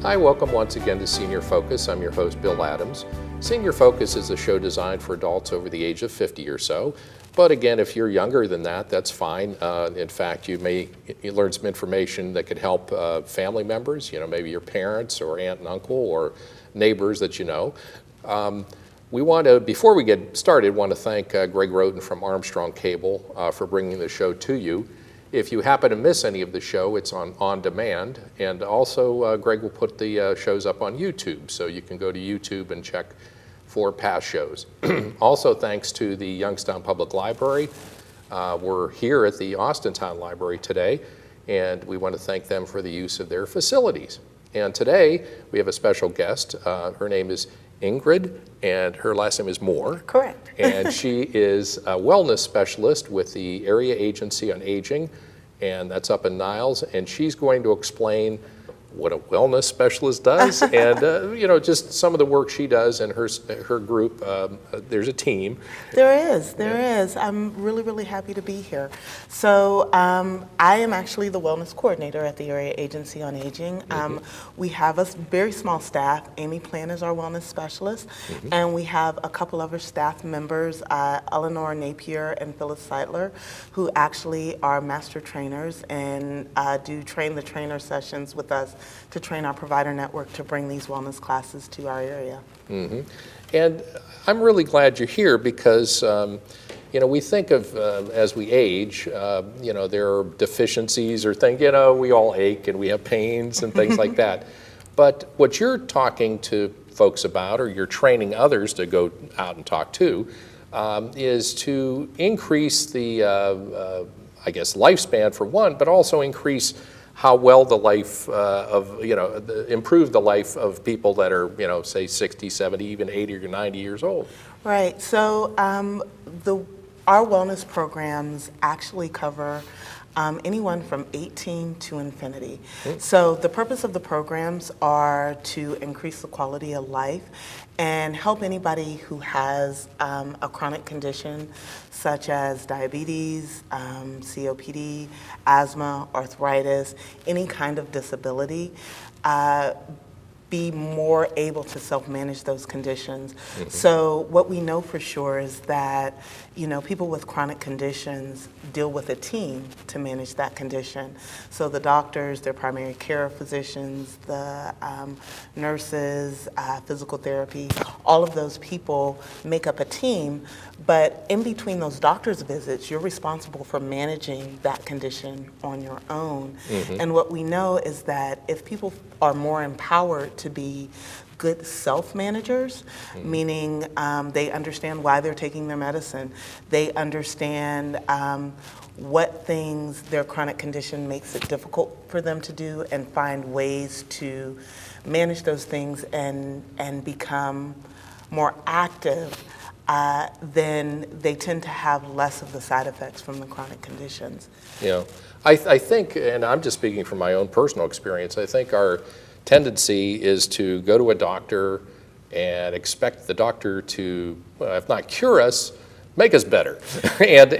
Hi, welcome once again to Senior Focus. I'm your host, Bill Adams. Senior Focus is a show designed for adults over the age of 50 or so. But again, if you're younger than that, that's fine. In fact, you learn some information that could help family members, maybe your parents or aunt and uncle or neighbors that you know. We want to, before we get started, want to thank Greg Roten from Armstrong Cable for bringing the show to you. If you happen to miss any of the show, it's on demand. And also, Greg will put the shows up on YouTube, so you can go to YouTube and check for past shows. Also, thanks to the Youngstown Public Library. We're here at the Austintown Library today, and we want to thank them for the use of their facilities. And today, we have a special guest. Her name is Ingrid, and her last name is Moore. Correct. And she is a wellness specialist with the Area Agency on Aging, and that's up in Niles, and she's going to explain what a wellness specialist does and just some of the work she does and her group. There's a team. There is. I'm really happy to be here. So I am actually the wellness coordinator at the Area Agency on Aging. We have a very small staff. Amy Plant is our wellness specialist, and we have a couple other staff members, Eleanor Napier and Phyllis Seidler, who actually are master trainers and do train the trainer sessions with us to train our provider network to bring these wellness classes to our area. And I'm really glad you're here because, we think of as we age, there are deficiencies or things, we all ache and we have pains and things like that. But what you're talking to folks about, or you're training others to go out and talk to, is to increase the, lifespan for one, but also increase how well the life improve the life of people that are, say 60, 70, even 80 or 90 years old. Right. So our wellness programs actually cover anyone from 18 to infinity. So the purpose of the programs are to increase the quality of life and help anybody who has a chronic condition such as diabetes, COPD, asthma, arthritis, any kind of disability, be more able to self-manage those conditions. So what we know for sure is that, people with chronic conditions deal with a team to manage that condition. So the doctors, their primary care physicians, the nurses, physical therapy, all of those people make up a team, but in between those doctor's visits, you're responsible for managing that condition on your own. And what we know is that if people are more empowered to be good self-managers, meaning they understand why they're taking their medicine, they understand what things their chronic condition makes it difficult for them to do, and find ways to manage those things and become more active, then they tend to have less of the side effects from the chronic conditions. I think, and I'm just speaking from my own personal experience, I think our tendency is to go to a doctor and expect the doctor to, if not cure us, make us better, and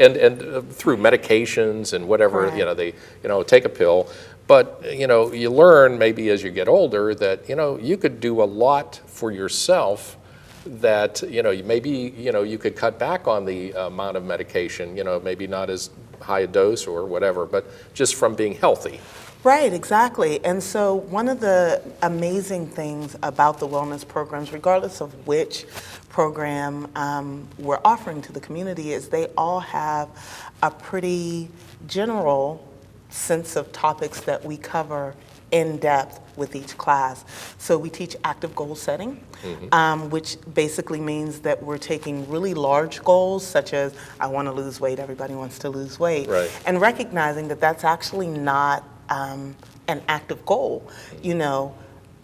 through medications and whatever, they take a pill. But you learn maybe as you get older that you could do a lot for yourself. That maybe you could cut back on the amount of medication. Maybe not as high a dose or whatever, but just from being healthy. Right, exactly. And so one of the amazing things about the wellness programs, regardless of which program we're offering to the community, is they all have a pretty general sense of topics that we cover in depth with each class. So we teach active goal setting, which basically means that we're taking really large goals, such as I want to lose weight, everybody wants to lose weight, and recognizing that that's actually not an active goal.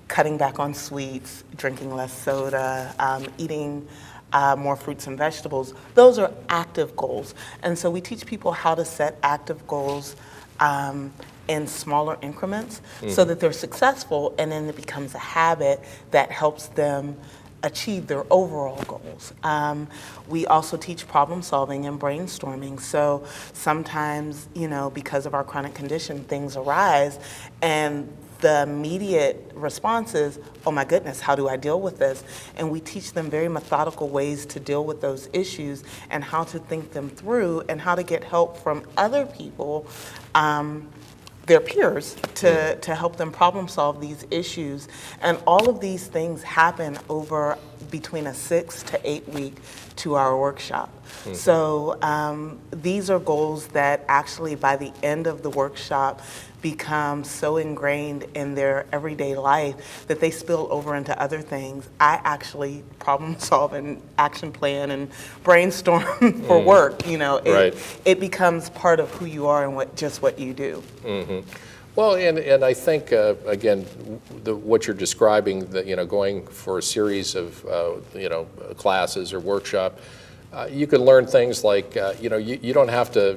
Cutting back on sweets, drinking less soda, eating more fruits and vegetables. Those are active goals. And so we teach people how to set active goals in smaller increments so that they're successful, and then it becomes a habit that helps them achieve their overall goals. We also teach problem solving and brainstorming. So sometimes, because of our chronic condition, things arise, and the immediate response is, oh my goodness, how do I deal with this? And we teach them very methodical ways to deal with those issues and how to think them through and how to get help from other people, their peers, to help them problem solve these issues. And all of these things happen over between a 6 to 8 week 2-hour workshop. So these are goals that actually by the end of the workshop become so ingrained in their everyday life that they spill over into other things. I actually problem solve and action plan and brainstorm for work. You know, it becomes part of who you are and what you do. Well, and I think, again, what you're describing, that, you know, going for a series of, you know, classes or workshop, you can learn things like, you know, you don't have to,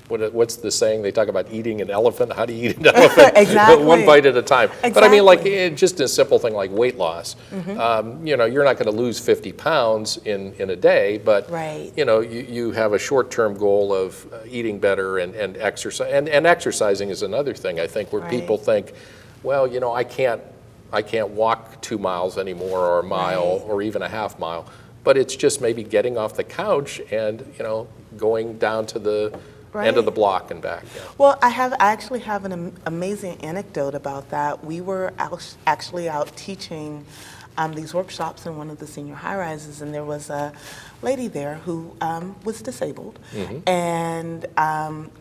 what's the saying? They talk about eating an elephant. How do you eat an elephant? Exactly. One bite at a time. Exactly. But I mean, like, just a simple thing like weight loss. You know, you're not going to lose 50 pounds in a day, but, you know, you have a short-term goal of eating better and exercise. And exercising is another thing, I think, where people think, well, you know, I can't walk 2 miles anymore, or a mile, or even a half mile. But it's just maybe getting off the couch and, you know, going down to the end of the block and back. Well, I actually have an amazing anecdote about that. We were actually out teaching these workshops in one of the senior high-rises, and there was a lady there who was disabled, and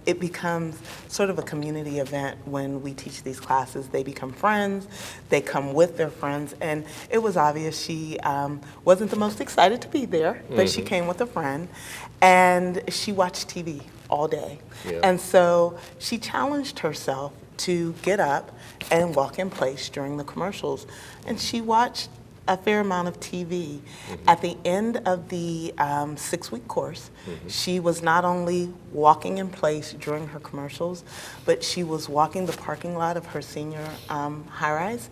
it becomes sort of a community event when we teach these classes. They become friends, they come with their friends, and it was obvious she wasn't the most excited to be there, but she came with a friend, and she watched TV all day. And so she challenged herself to get up and walk in place during the commercials, and she watched a fair amount of TV. At the end of the 6-week course, she was not only walking in place during her commercials, but she was walking the parking lot of her senior high-rise.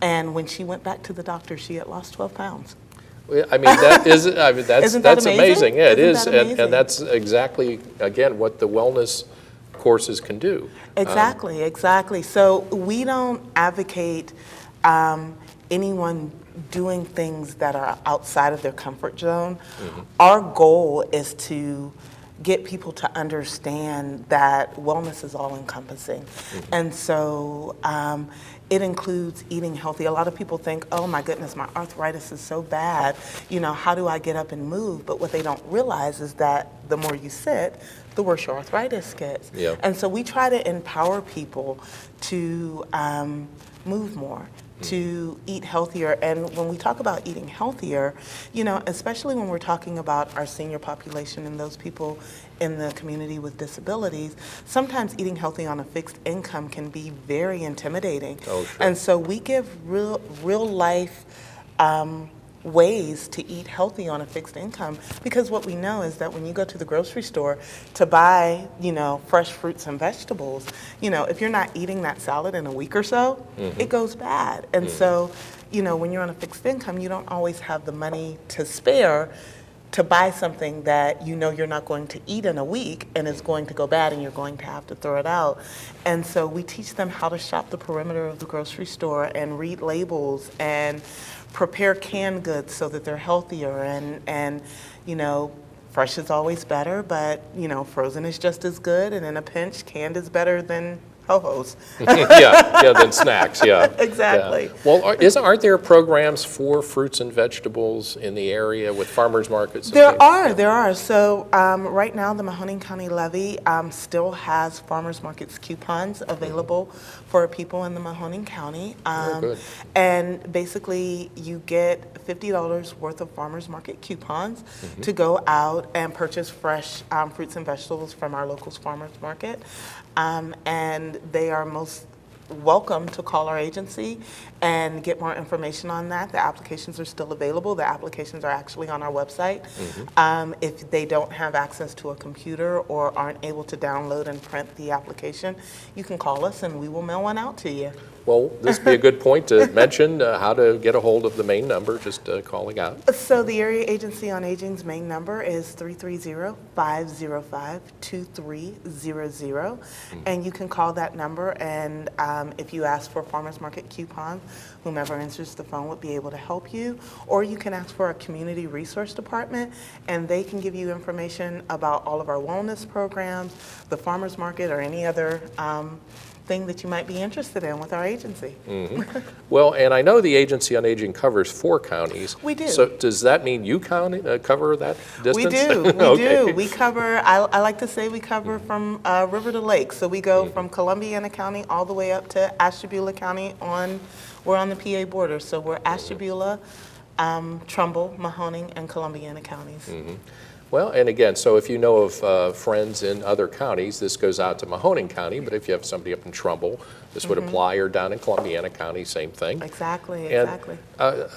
And when she went back to the doctor, she had lost 12 pounds. I mean, that's amazing. Yeah, it is, and that's exactly, again, what the wellness courses can do. Exactly, exactly. So we don't advocate anyone doing things that are outside of their comfort zone. Our goal is to get people to understand that wellness is all encompassing. And so it includes eating healthy. A lot of people think, oh my goodness, my arthritis is so bad, you know, how do I get up and move? But what they don't realize is that the more you sit, the worse your arthritis gets. And so we try to empower people to move more, to eat healthier. And when we talk about eating healthier, you know, especially when we're talking about our senior population and those people in the community with disabilities, sometimes eating healthy on a fixed income can be very intimidating. And so we give real life ways to eat healthy on a fixed income, because what we know is that when you go to the grocery store to buy, you know, fresh fruits and vegetables, you know, if you're not eating that salad in a week or so, it goes bad. And so, you know, when you're on a fixed income, you don't always have the money to spare to buy something that you know you're not going to eat in a week and is going to go bad and you're going to have to throw it out. And so we teach them how to shop the perimeter of the grocery store and read labels and prepare canned goods so that they're healthier, and you know, fresh is always better, but you know, frozen is just as good, and in a pinch, canned is better than ho-hos. Than snacks, Exactly. Well, aren't there programs for fruits and vegetables in the area with farmers markets? There are. So right now, the Mahoning County Levy still has farmers markets coupons available for people in the Mahoning County. And basically, you get $50 worth of farmers market coupons to go out and purchase fresh fruits and vegetables from our local farmers market. And they are most welcome to call our agency and get more information on that. The applications are still available. The applications are actually on our website. If they don't have access to a computer or aren't able to download and print the application, you can call us and we will mail one out to you. Well, this would be a good point to mention how to get a hold of the main number, just calling out. So the Area Agency on Aging's main number is 330-505-2300. And you can call that number and if you ask for farmers market coupons, whomever answers the phone would be able to help you. Or you can ask for our community resource department, and they can give you information about all of our wellness programs, the farmers market, or any other thing that you might be interested in with our agency. Well, and I know the Agency on Aging covers 4 counties. We do. So does that mean you cover that distance? We do, we Okay. do. We cover, I like to say we cover from river to lake. So we go from Columbiana County all the way up to Ashtabula County we're on the PA border. So we're Ashtabula, Trumbull, Mahoning, and Columbiana counties. Well, and again, so if you know of friends in other counties, this goes out to Mahoning County, but if you have somebody up in Trumbull, this would apply, or down in Columbiana County, same thing. Exactly, And, exactly.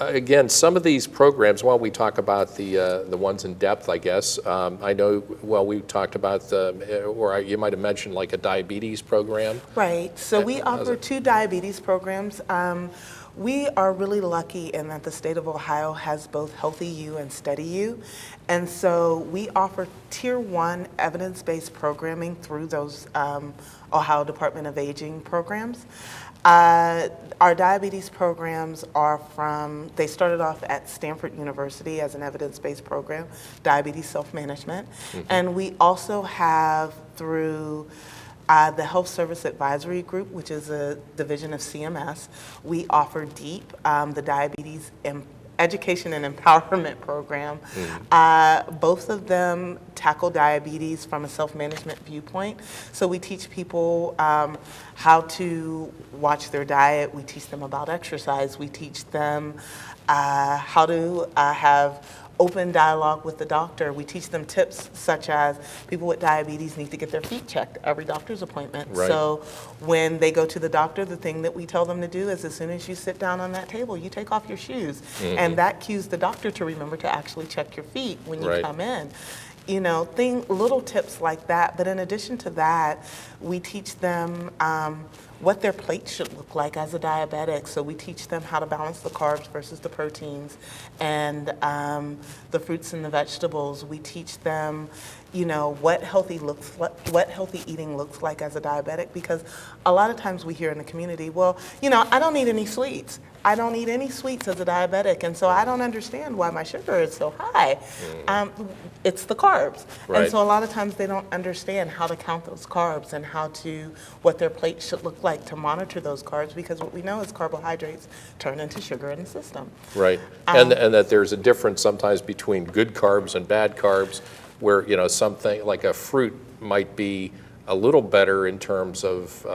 again, some of these programs, while we talk about the ones in depth, I guess, I know, well, we talked about, you might have mentioned like a diabetes program. Right, so we how's offer it? 2 diabetes programs. We are really lucky in that the state of Ohio has both Healthy You and Steady You. And so we offer Tier 1 evidence-based programming through those Ohio Department of Aging programs. Our diabetes programs they started off at Stanford University as an evidence-based program, diabetes self-management. And we also have through the Health Service Advisory Group, which is a division of CMS, we offer DEEP, the Diabetes Education and Empowerment Program. Both of them tackle diabetes from a self-management viewpoint. So we teach people how to watch their diet. We teach them about exercise. We teach them how to have open dialogue with the doctor. We teach them tips such as people with diabetes need to get their feet checked every doctor's appointment. Right. So when they go to the doctor, the thing that we tell them to do is as soon as you sit down on that table, you take off your shoes. And that cues the doctor to remember to actually check your feet when you Right. come in. You know, little tips like that. But in addition to that, we teach them what their plate should look like as a diabetic. So we teach them how to balance the carbs versus the proteins and the fruits and the vegetables. We teach them, you know, what healthy eating looks like as a diabetic, because a lot of times we hear in the community, well, you know, I don't need any sweets. I don't eat any sweets as a diabetic, and so I don't understand why my sugar is so high. It's the carbs. Right. And so a lot of times they don't understand how to count those carbs and what their plate should look like to monitor those carbs, because what we know is carbohydrates turn into sugar in the system. Right, and that there's a difference sometimes between good carbs and bad carbs, where, you know, something like a fruit might be a little better in terms of,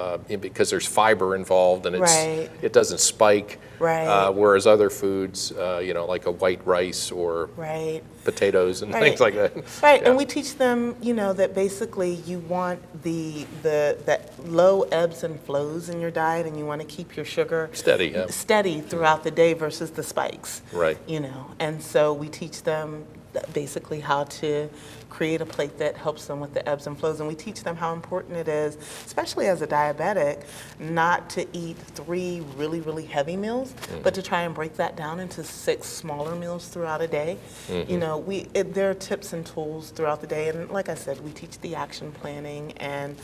because there's fiber involved and Right. it doesn't spike. Right. Whereas other foods, you know, like a white rice or Right. potatoes and Right. things like that. Right, Yeah. and we teach them, you know, that basically you want that low ebbs and flows in your diet, and you want to keep your sugar Steady, yeah. steady throughout the day versus the spikes. Right. You know, and so we teach them basically how to create a plate that helps them with the ebbs and flows, and we teach them how important it is, especially as a diabetic, not to eat 3 really, really heavy meals, but to try and break that down into 6 smaller meals throughout a day. You know, there are tips and tools throughout the day, and like I said, we teach the action planning and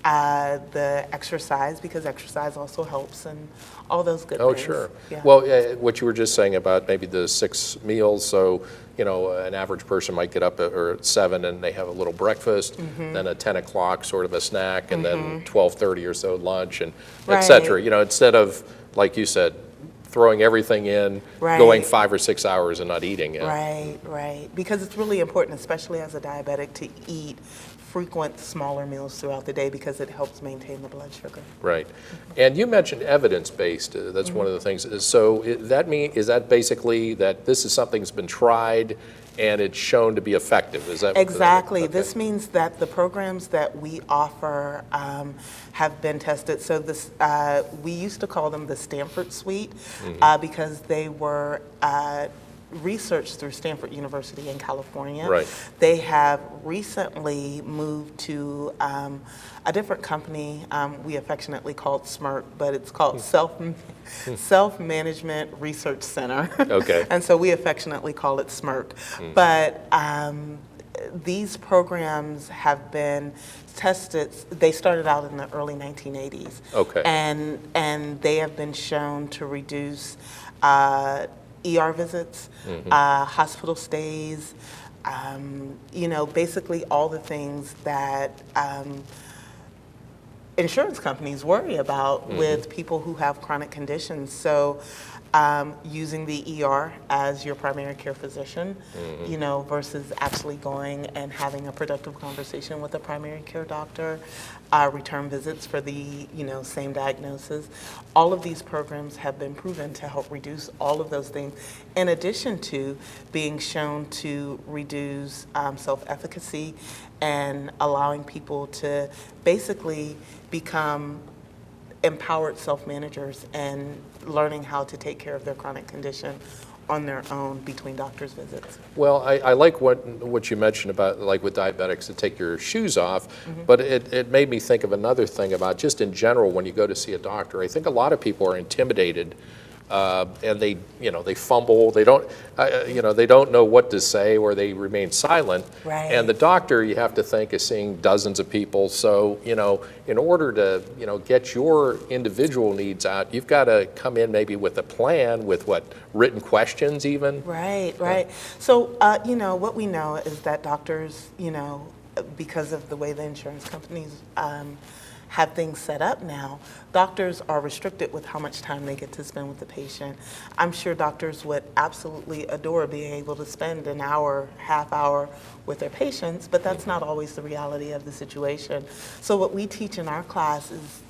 the exercise, because exercise also helps, and all those good Oh, things. sure. Yeah. Well, what you were just saying about maybe the 6 meals, so, you know, an average person might get up at 7 and they have a little breakfast, then at 10 o'clock sort of a snack, and then 12:30 or so lunch, and et cetera. Right. You know, instead of, like you said, throwing everything in, Right. going 5 or 6 hours and not eating it. Right, right. Because it's really important, especially as a diabetic, to eat frequent smaller meals throughout the day, because it helps maintain the blood sugar. Right. And you mentioned evidence-based. That's one of the things. So is that basically that this is something that's been tried and it's shown to be effective? Is that Exactly. okay. This means that the programs that we offer have been tested. So this, we used to call them the Stanford Suite because they were researched through Stanford University in California. Right. They have recently moved to a different company we affectionately called SMIRC, but it's called Self-Management Research Center. Okay. And so we affectionately call it SMIRC. But these programs have been tested. They started out in the early 1980s. Okay. And they have been shown to reduce ER visits, hospital stays, basically all the things that insurance companies worry about with people who have chronic conditions. So using the ER as your primary care physician, versus actually going and having a productive conversation with a primary care doctor, return visits for the, same diagnosis. All of these programs have been proven to help reduce all of those things, in addition to being shown to reduce self-efficacy and allowing people to basically become empowered self-managers and learning how to take care of their chronic condition on their own between doctor's visits. Well, I like what you mentioned about, like with diabetics, to take your shoes off, but it made me think of another thing about just in general when you go to see a doctor. I think a lot of people are intimidated and they fumble. They don't, they don't know what to say, or they remain silent. Right. And the doctor, you have to think, is seeing dozens of people. So, in order to, get your individual needs out, you've got to come in maybe with a plan, with written questions even. Right. So, what we know is that doctors, because of the way the insurance companies have things set up now, doctors are restricted with how much time they get to spend with the patient. I'm sure doctors would absolutely adore being able to spend an hour, half hour with their patients, but that's not always the reality of the situation. So what we teach in our class is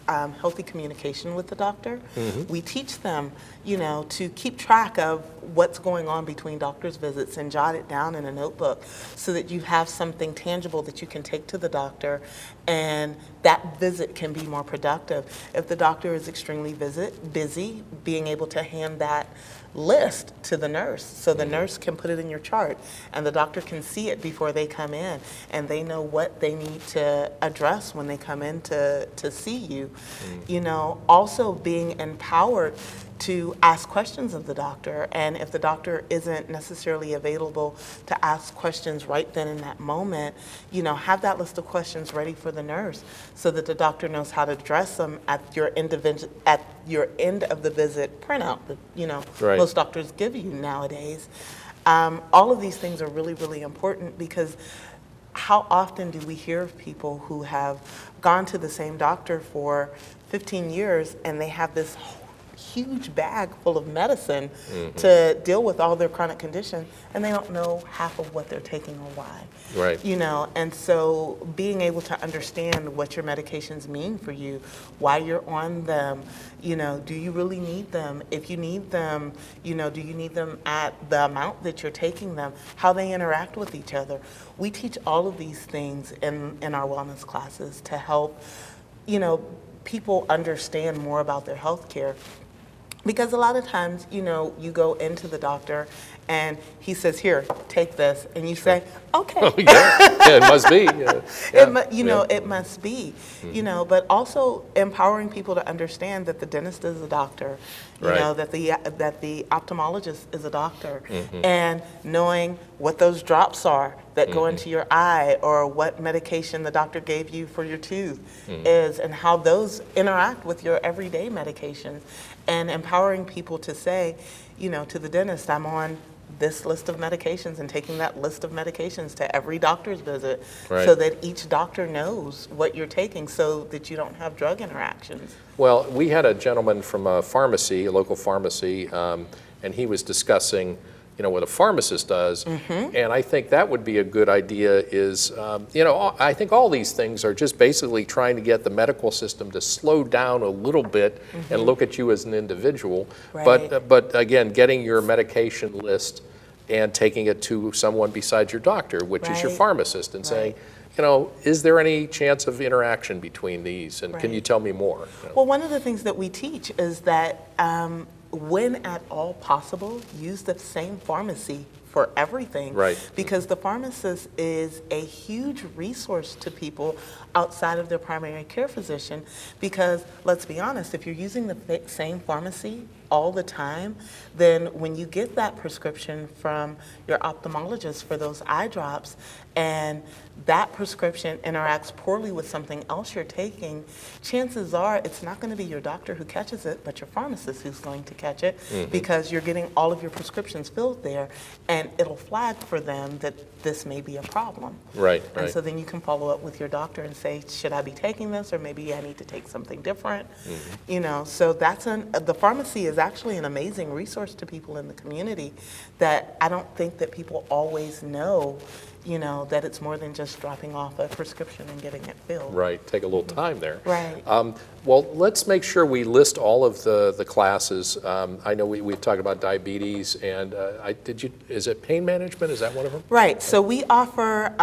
healthy communication with the doctor. We teach them, to keep track of what's going on between doctor's visits and jot it down in a notebook so that you have something tangible that you can take to the doctor, and that visit can be more productive. If the doctor is extremely busy, being able to hand that list to the nurse so the nurse can put it in your chart and the doctor can see it before they come in, and they know what they need to address when they come in to see you. Also being empowered to ask questions of the doctor, and if the doctor isn't necessarily available to ask questions right then in that moment, have that list of questions ready for the nurse so that the doctor knows how to address them at your end of the visit printout that most doctors give you nowadays. All of these things are really, really important, because how often do we hear of people who have gone to the same doctor for 15 years and they have this huge bag full of medicine to deal with all their chronic conditions, and they don't know half of what they're taking or why. Right. And so being able to understand what your medications mean for you, why you're on them, do you really need them? If you need them, do you need them at the amount that you're taking them, how they interact with each other. We teach all of these things in our wellness classes to help, people understand more about their health care. Because a lot of times, you go into the doctor and he says, "Here, take this," and you say, "Okay." Oh, yeah, it must be. It must be. But also empowering people to understand that the dentist is a doctor, that the ophthalmologist is a doctor, and knowing what those drops are that go into your eye, or what medication the doctor gave you for your tooth is, and how those interact with your everyday medications, and empowering people to say, to the dentist, I'm on this list of medications, and taking that list of medications to every doctor's visit, so that each doctor knows what you're taking, so that you don't have drug interactions. Well, we had a gentleman from a pharmacy, a local pharmacy, and he was discussing what a pharmacist does, and I think that would be a good idea is, I think all these things are just basically trying to get the medical system to slow down a little bit and look at you as an individual, but again, getting your medication list and taking it to someone besides your doctor, which is your pharmacist, and saying, is there any chance of interaction between these, and can you tell me more? Well, one of the things that we teach is that when at all possible, use the same pharmacy for everything. Because the pharmacist is a huge resource to people outside of their primary care physician. Because let's be honest, if you're using the same pharmacy all the time, then when you get that prescription from your ophthalmologist for those eye drops, and that prescription interacts poorly with something else you're taking, chances are it's not going to be your doctor who catches it, but your pharmacist who's going to catch it, because you're getting all of your prescriptions filled there, and it'll flag for them that this may be a problem. Right, And right. so then you can follow up with your doctor and say, should I be taking this, or maybe I need to take something different? You know, so the pharmacy is actually an amazing resource to people in the community that I don't think that people always know, you know, that it's more than just dropping off a prescription and getting it filled. Right, take a little time there. Right. Well, let's make sure we list all of the classes. I know we've talked about diabetes, and is it pain management? Is that one of them? Right. So we offer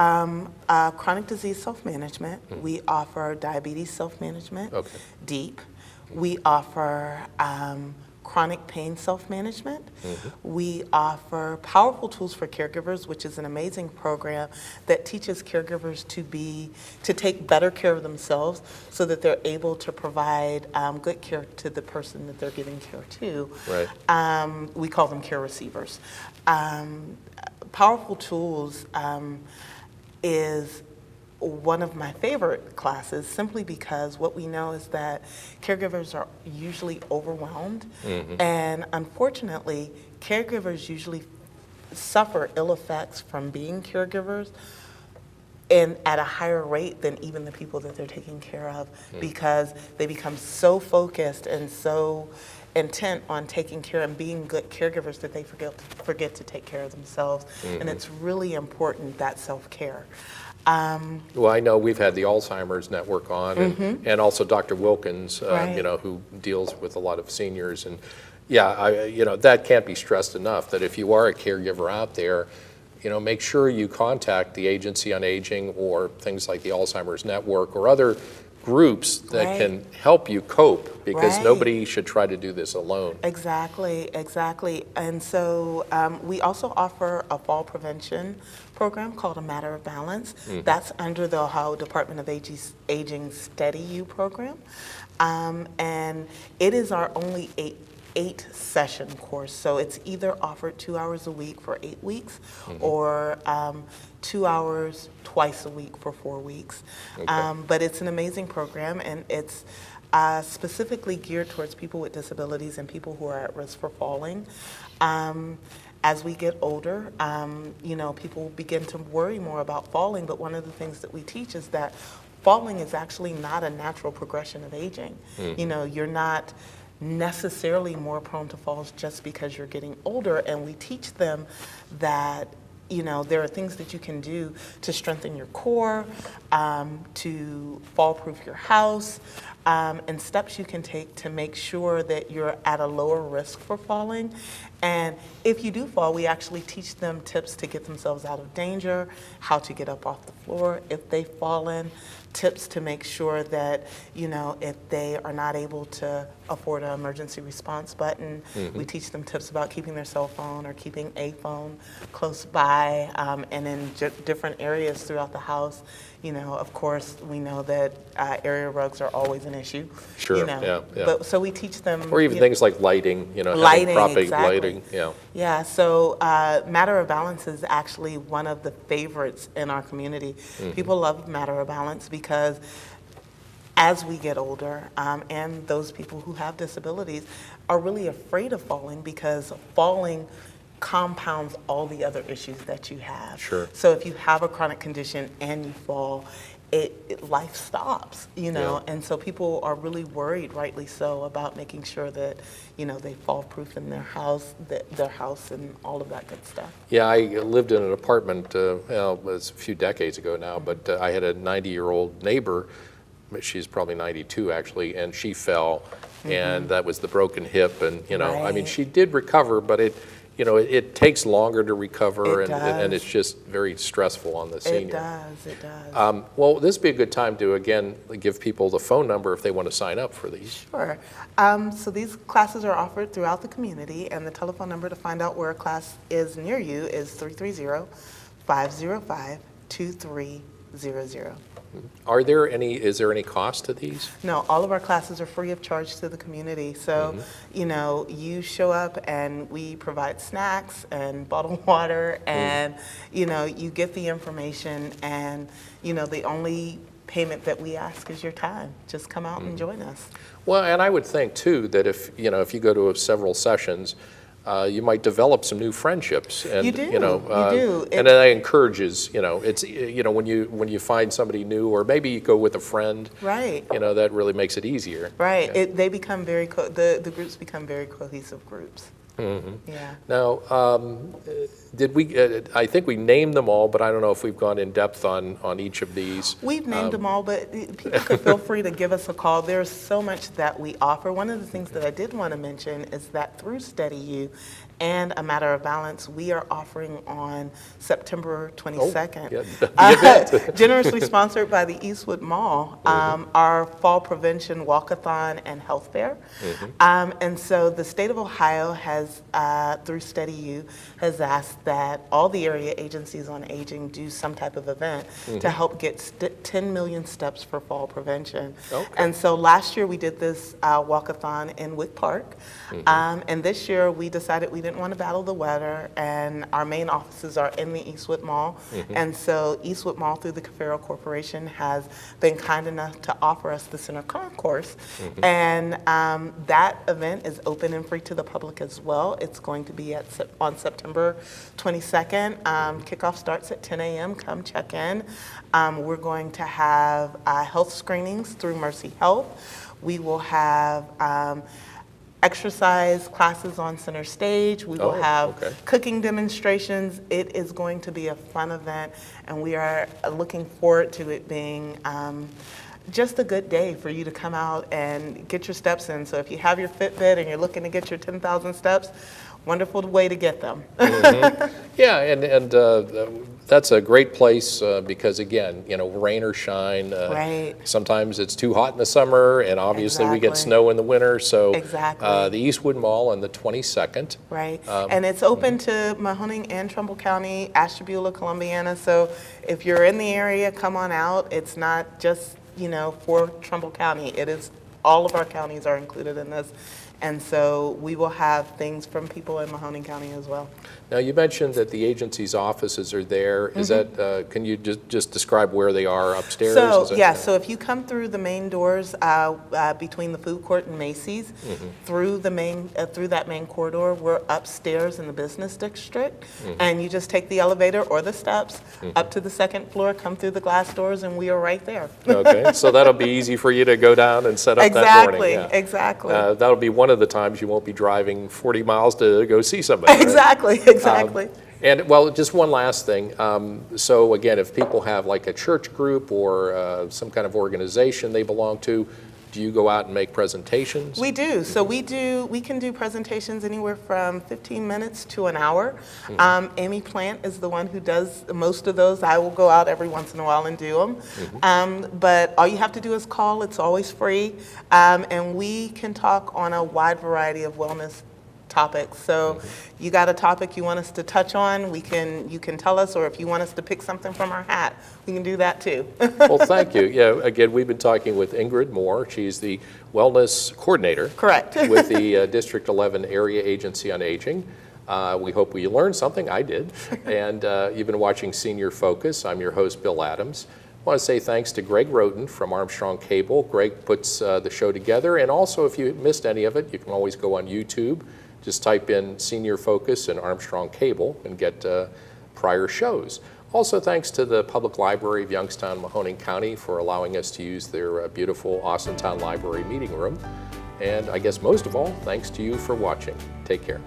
chronic disease self-management. We offer diabetes self-management, Okay. DEEP. We offer chronic pain self-management. We offer Powerful Tools for Caregivers, which is an amazing program that teaches caregivers to take better care of themselves so that they're able to provide good care to the person that they're giving care to. Right. We call them care receivers. Powerful Tools is one of my favorite classes, simply because what we know is that caregivers are usually overwhelmed, and unfortunately caregivers usually suffer ill effects from being caregivers, and at a higher rate than even the people that they're taking care of, because they become so focused and so intent on taking care and being good caregivers that they forget to take care of themselves. And it's really important, that self-care. Well, I know we've had the Alzheimer's Network on, and also Dr. Wilkins, Right. you know, who deals with a lot of seniors. And yeah, you know, that can't be stressed enough, that if you are a caregiver out there, you know, make sure you contact the Agency on Aging or things like the Alzheimer's Network or other groups that Right. can help you cope, because Right. nobody should try to do this alone. Exactly, exactly. And so we also offer a fall prevention program called A Matter of Balance. That's under the Ohio Department of Aging Steady You program. And it is our only eight-session course. So it's either offered 2 hours a week for 8 weeks, or 2 hours twice a week for 4 weeks. Okay. But it's an amazing program, and it's specifically geared towards people with disabilities and people who are at risk for falling. As we get older, you know, people begin to worry more about falling, but one of the things that we teach is that falling is actually not a natural progression of aging. You know, you're not necessarily more prone to falls just because you're getting older, and we teach them that, you know, there are things that you can do to strengthen your core, to fall-proof your house, and steps you can take to make sure that you're at a lower risk for falling. And if you do fall, we actually teach them tips to get themselves out of danger, how to get up off the floor if they've fallen, tips to make sure that, you know, if they are not able to afford an emergency response button, we teach them tips about keeping their cell phone or keeping a phone close by, and in different areas throughout the house. You know, of course, we know that area rugs are always an issue. Sure, You know, yeah. But so we teach them. Or even you know, things like lighting, you know, Lighting, having proper exactly. lighting. Yeah. Yeah, so Matter of Balance is actually one of the favorites in our community. People love Matter of Balance because as we get older, and those people who have disabilities are really afraid of falling, because falling compounds all the other issues that you have. Sure. So if you have a chronic condition and you fall, life stops, you know, Yeah. and so people are really worried, rightly so, about making sure that, you know, they fall-proof in their house, and all of that good stuff. Yeah, I lived in an apartment, well, it was a few decades ago now, but I had a 90-year-old neighbor. She's probably 92 actually, and she fell, and that was the broken hip, and you know, I mean, Right. she did recover, but it takes longer to recover, It and does. it's just very stressful on the senior. It does. Well, this would be a good time to again give people the phone number if they want to sign up for these. Sure. So these classes are offered throughout the community, and the telephone number to find out where a class is near you is 330-505-2300. Is there any cost to these? No, all of our classes are free of charge to the community. So, you show up and we provide snacks and bottled water and, you get the information and, the only payment that we ask is your time. Just come out and join us. Well, and I would think too that if you go to several sessions, you might develop some new friendships, and you do. You do. And that encourages. It's when you find somebody new, or maybe you go with a friend. Right. That really makes it easier. Right. Yeah. They become the groups become very cohesive groups. Mm-hmm. Yeah. Now, did we? I think we named them all, but I don't know if we've gone in depth on each of these. We've named them all, but people could feel free to give us a call. There's so much that we offer. One of the things that I did want to mention is that through Steady You and A Matter of Balance, we are offering on September 22nd, generously sponsored by the Eastwood Mall, our fall prevention walkathon and health fair. And so the state of Ohio has, through Steady You, has asked that all the area agencies on aging do some type of event to help get 10 million steps for fall prevention. And so last year we did this walkathon in Wick Park, and this year we decided we didn't want to battle the weather, and our main offices are in the Eastwood Mall. And so Eastwood Mall, through the Cafaro Corporation, has been kind enough to offer us the center concourse. And that event is open and free to the public as well. It's going to be on September 22nd. Kickoff starts at 10 a.m. Come check in. We're going to have health screenings through Mercy Health. We will have exercise classes on center stage. We will have cooking demonstrations. It is going to be a fun event, and we are looking forward to it being just a good day for you to come out and get your steps in. So if you have your Fitbit and you're looking to get your 10,000 steps, wonderful way to get them. Yeah, and that's a great place because, again, rain or shine. Sometimes it's too hot in the summer, and obviously we get snow in the winter. So the Eastwood Mall on the 22nd. Right, and it's open to Mahoning and Trumbull County, Ashtabula, Columbiana. So if you're in the area, come on out. It's not just for Trumbull County. It is all of our counties are included in this. And so we will have things from people in Mahoning County as well. Now, you mentioned that the agency's offices are there. Is that, can you just describe where they are upstairs? So, so if you come through the main doors between the food court and Macy's, through the main, through that main corridor, we're upstairs in the business district. And you just take the elevator or the steps up to the second floor, come through the glass doors, and we are right there. Okay, so that'll be easy for you to go down and set up that morning. Exactly. That'll be one of the times you won't be driving 40 miles to go see somebody. Exactly. And well, just one last thing. So again, if people have like a church group or some kind of organization they belong to, do you go out and make presentations? We do. So we can do presentations anywhere from 15 minutes to an hour. Amy Plant is the one who does most of those. I will go out every once in a while and do them. But all you have to do is call. It's always free. And we can talk on a wide variety of wellness topics. So you got a topic you want us to touch on, you can tell us, or if you want us to pick something from our hat, we can do that too. Well, thank you. Yeah, again, we've been talking with Ingrid Moore. She's the Wellness Coordinator. Correct. With the District 11 Area Agency on Aging. We hope you learned something. I did. And you've been watching Senior Focus. I'm your host, Bill Adams. I want to say thanks to Greg Roden from Armstrong Cable. Greg puts the show together. And also, if you missed any of it, you can always go on YouTube. Just type in Senior Focus and Armstrong Cable and get prior shows. Also, thanks to the Public Library of Youngstown, Mahoning County for allowing us to use their beautiful Austintown Library meeting room. And I guess most of all, thanks to you for watching. Take care.